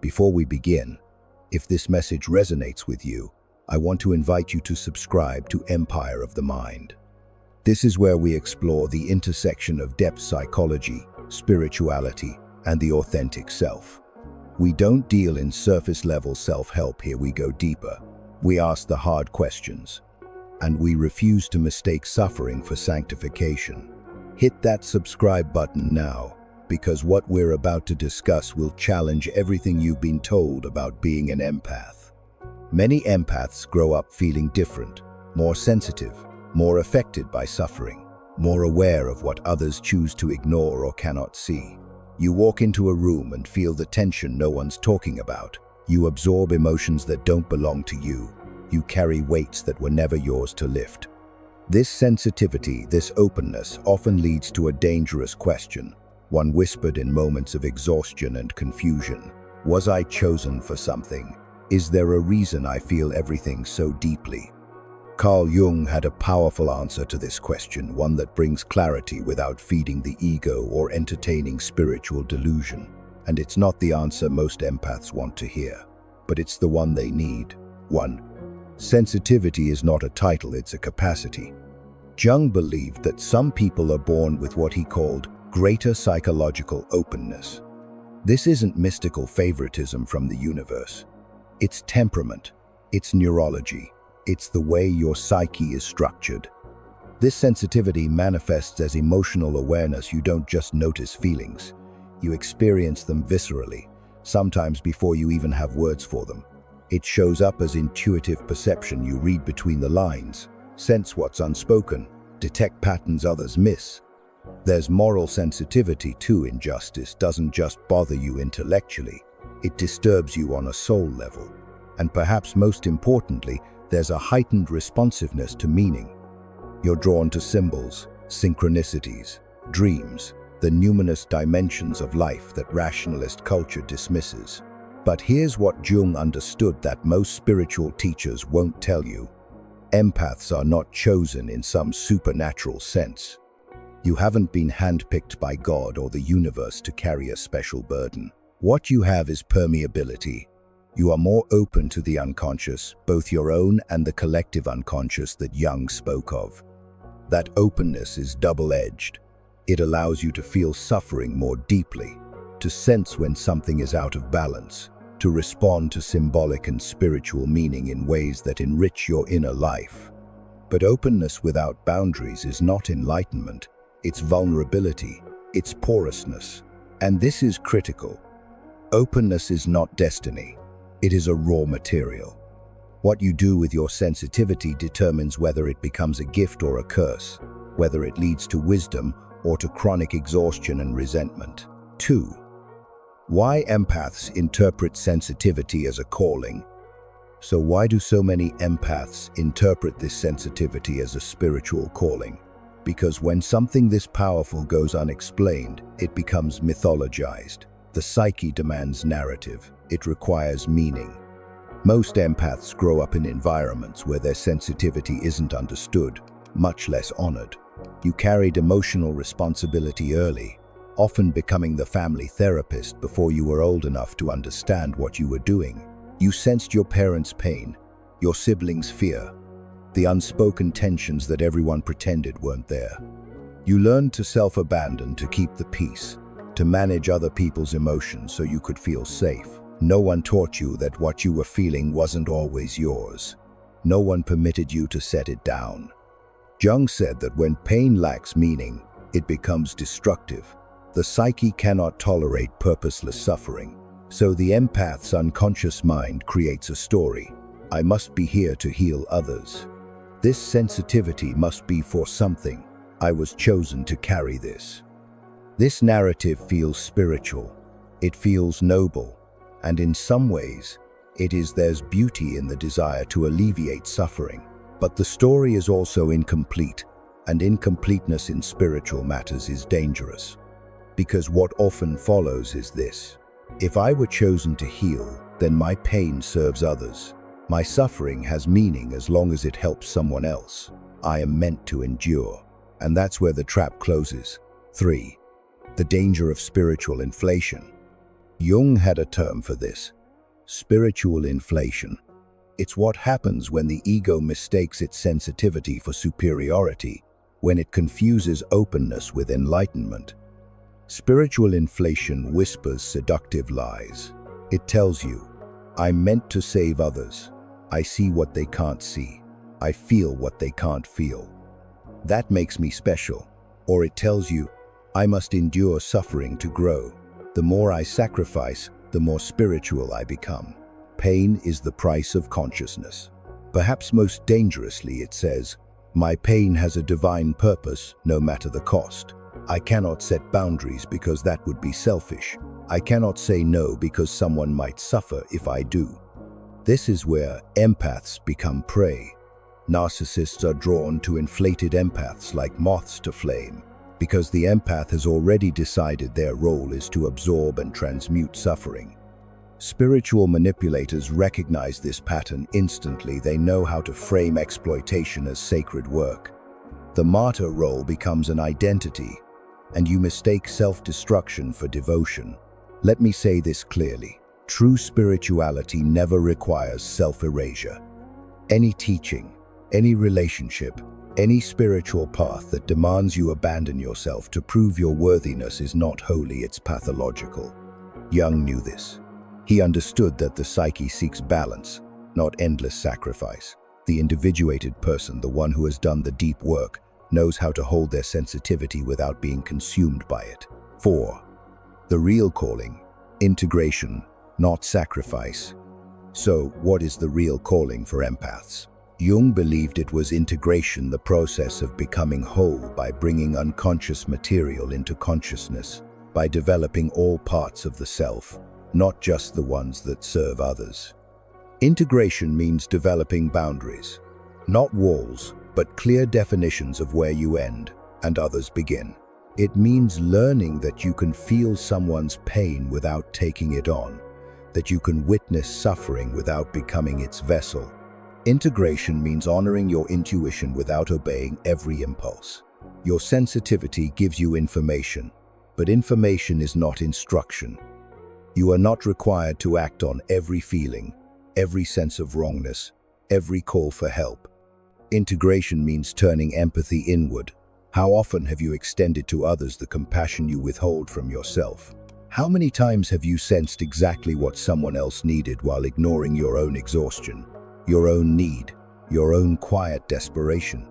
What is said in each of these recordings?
Before we begin, if this message resonates with you, I want to invite you to subscribe to Empire of the Mind. This is where we explore the intersection of depth psychology, spirituality, and the authentic self. We don't deal in surface-level self-help here, we go deeper. We ask the hard questions, and we refuse to mistake suffering for sanctification. Hit that subscribe button now, because what we're about to discuss will challenge everything you've been told about being an empath. Many empaths grow up feeling different, more sensitive, more affected by suffering, more aware of what others choose to ignore or cannot see. You walk into a room and feel the tension no one's talking about. You absorb emotions that don't belong to you. You carry weights that were never yours to lift. This sensitivity, this openness, often leads to a dangerous question, one whispered in moments of exhaustion and confusion. Was I chosen for something? Is there a reason I feel everything so deeply? Carl Jung had a powerful answer to this question, one that brings clarity without feeding the ego or entertaining spiritual delusion. And it's not the answer most empaths want to hear, but it's the one they need. 1. Sensitivity is not a title, it's a capacity. Jung believed that some people are born with what he called greater psychological openness. This isn't mystical favoritism from the universe. It's temperament, it's neurology, it's the way your psyche is structured. This sensitivity manifests as emotional awareness. You don't just notice feelings, you experience them viscerally, sometimes before you even have words for them. It shows up as intuitive perception. You read between the lines, sense what's unspoken, detect patterns others miss. There's moral sensitivity too. Injustice doesn't just bother you intellectually, it disturbs you on a soul level. And perhaps most importantly, there's a heightened responsiveness to meaning. You're drawn to symbols, synchronicities, dreams, the numinous dimensions of life that rationalist culture dismisses. But here's what Jung understood that most spiritual teachers won't tell you. Empaths are not chosen in some supernatural sense. You haven't been handpicked by God or the universe to carry a special burden. What you have is permeability. You are more open to the unconscious, both your own and the collective unconscious that Jung spoke of. That openness is double-edged. It allows you to feel suffering more deeply, to sense when something is out of balance, to respond to symbolic and spiritual meaning in ways that enrich your inner life. But openness without boundaries is not enlightenment, it's vulnerability, it's porousness. And this is critical. Openness is not destiny. It is a raw material. What you do with your sensitivity determines whether it becomes a gift or a curse, whether it leads to wisdom or to chronic exhaustion and resentment. 2. Why empaths interpret sensitivity as a calling. So why do so many empaths interpret this sensitivity as a spiritual calling? Because when something this powerful goes unexplained, it becomes mythologized. The psyche demands narrative. It requires meaning. Most empaths grow up in environments where their sensitivity isn't understood, much less honored. You carried emotional responsibility early, often becoming the family therapist before you were old enough to understand what you were doing. You sensed your parents' pain, your siblings' fear, the unspoken tensions that everyone pretended weren't there. You learned to self-abandon to keep the peace, to manage other people's emotions so you could feel safe. No one taught you that what you were feeling wasn't always yours. No one permitted you to set it down. Jung said that when pain lacks meaning, it becomes destructive. The psyche cannot tolerate purposeless suffering. So the empath's unconscious mind creates a story. I must be here to heal others. This sensitivity must be for something. I was chosen to carry this. This narrative feels spiritual. It feels noble. And in some ways, there's beauty in the desire to alleviate suffering. But the story is also incomplete, and incompleteness in spiritual matters is dangerous. Because what often follows is this: if I were chosen to heal, then my pain serves others. My suffering has meaning as long as it helps someone else. I am meant to endure. And that's where the trap closes. 3. The danger of spiritual inflation. Jung had a term for this: spiritual inflation. It's what happens when the ego mistakes its sensitivity for superiority, when it confuses openness with enlightenment. Spiritual inflation whispers seductive lies. It tells you, I'm meant to save others. I see what they can't see. I feel what they can't feel. That makes me special. Or it tells you, I must endure suffering to grow. The more I sacrifice, the more spiritual I become. Pain is the price of consciousness. Perhaps most dangerously, it says, my pain has a divine purpose, no matter the cost. I cannot set boundaries because that would be selfish. I cannot say no because someone might suffer if I do. This is where empaths become prey. Narcissists are drawn to inflated empaths like moths to flame, because the empath has already decided their role is to absorb and transmute suffering. Spiritual manipulators recognize this pattern instantly. They know how to frame exploitation as sacred work. The martyr role becomes an identity, and you mistake self-destruction for devotion. Let me say this clearly. True spirituality never requires self-erasure. Any teaching, any relationship, any spiritual path that demands you abandon yourself to prove your worthiness is not holy, it's pathological. Jung knew this. He understood that the psyche seeks balance, not endless sacrifice. The individuated person, the one who has done the deep work, knows how to hold their sensitivity without being consumed by it. 4. The real calling: integration, not sacrifice. So, what is the real calling for empaths? Jung believed it was integration, the process of becoming whole by bringing unconscious material into consciousness, by developing all parts of the self, not just the ones that serve others. Integration means developing boundaries, not walls, but clear definitions of where you end and others begin. It means learning that you can feel someone's pain without taking it on, that you can witness suffering without becoming its vessel. Integration means honoring your intuition without obeying every impulse. Your sensitivity gives you information, but information is not instruction. You are not required to act on every feeling, every sense of wrongness, every call for help. Integration means turning empathy inward. How often have you extended to others the compassion you withhold from yourself? How many times have you sensed exactly what someone else needed while ignoring your own exhaustion, your own need, your own quiet desperation?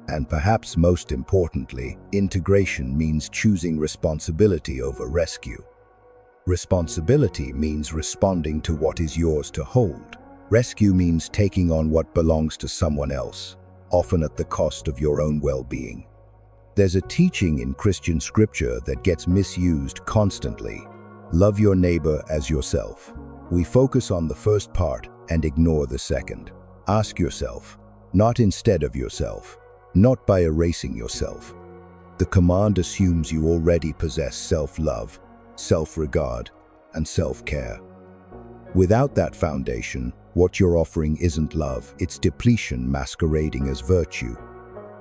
And perhaps most importantly, integration means choosing responsibility over rescue. Responsibility means responding to what is yours to hold. Rescue means taking on what belongs to someone else, often at the cost of your own well-being. There's a teaching in Christian scripture that gets misused constantly: love your neighbor as yourself. We focus on the first part and ignore the second. Ask yourself, not instead of yourself, not by erasing yourself. The command assumes you already possess self-love, self-regard, and self-care. Without that foundation, what you're offering isn't love, it's depletion masquerading as virtue.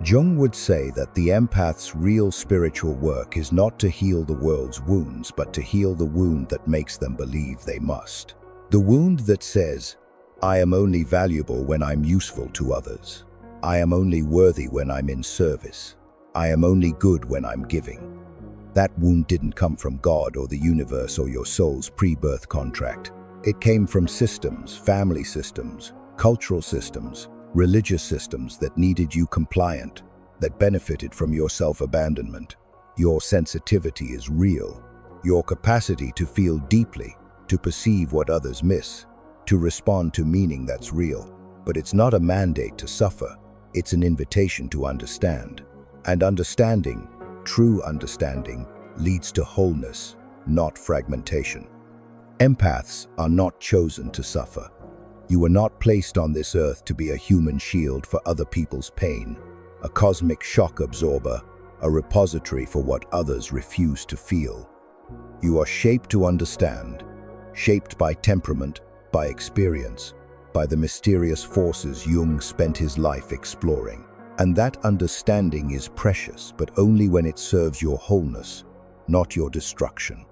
Jung would say that the empath's real spiritual work is not to heal the world's wounds, but to heal the wound that makes them believe they must. The wound that says, I am only valuable when I'm useful to others. I am only worthy when I'm in service. I am only good when I'm giving. That wound didn't come from God or the universe or your soul's pre-birth contract. It came from systems, family systems, cultural systems, religious systems that needed you compliant, that benefited from your self-abandonment. Your sensitivity is real. Your capacity to feel deeply, to perceive what others miss, to respond to meaning that's real. But it's not a mandate to suffer. It's an invitation to understand. And understanding, true understanding, leads to wholeness, not fragmentation. Empaths are not chosen to suffer. You were not placed on this earth to be a human shield for other people's pain, a cosmic shock absorber, a repository for what others refuse to feel. You are shaped to understand, shaped by temperament, by experience, by the mysterious forces Jung spent his life exploring. And that understanding is precious, but only when it serves your wholeness, not your destruction.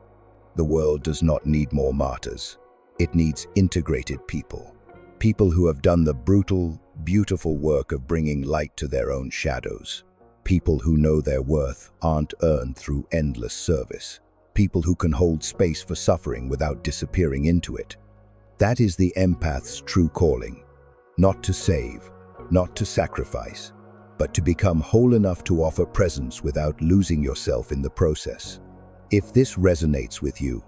The world does not need more martyrs. It needs integrated people. People who have done the brutal, beautiful work of bringing light to their own shadows. People who know their worth aren't earned through endless service. People who can hold space for suffering without disappearing into it. That is the empath's true calling. Not to save, not to sacrifice, but to become whole enough to offer presence without losing yourself in the process. If this resonates with you,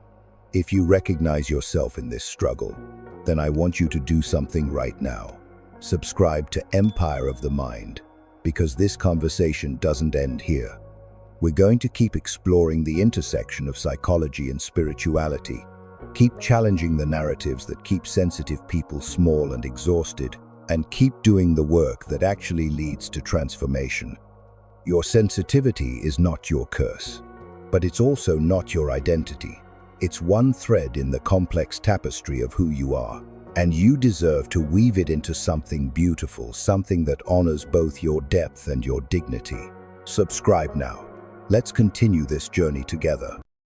if you recognize yourself in this struggle, then I want you to do something right now. Subscribe to Empire of the Mind, because this conversation doesn't end here. We're going to keep exploring the intersection of psychology and spirituality, keep challenging the narratives that keep sensitive people small and exhausted, and keep doing the work that actually leads to transformation. Your sensitivity is not your curse, but it's also not your identity. It's one thread in the complex tapestry of who you are, and you deserve to weave it into something beautiful, something that honors both your depth and your dignity. Subscribe now. Let's continue this journey together.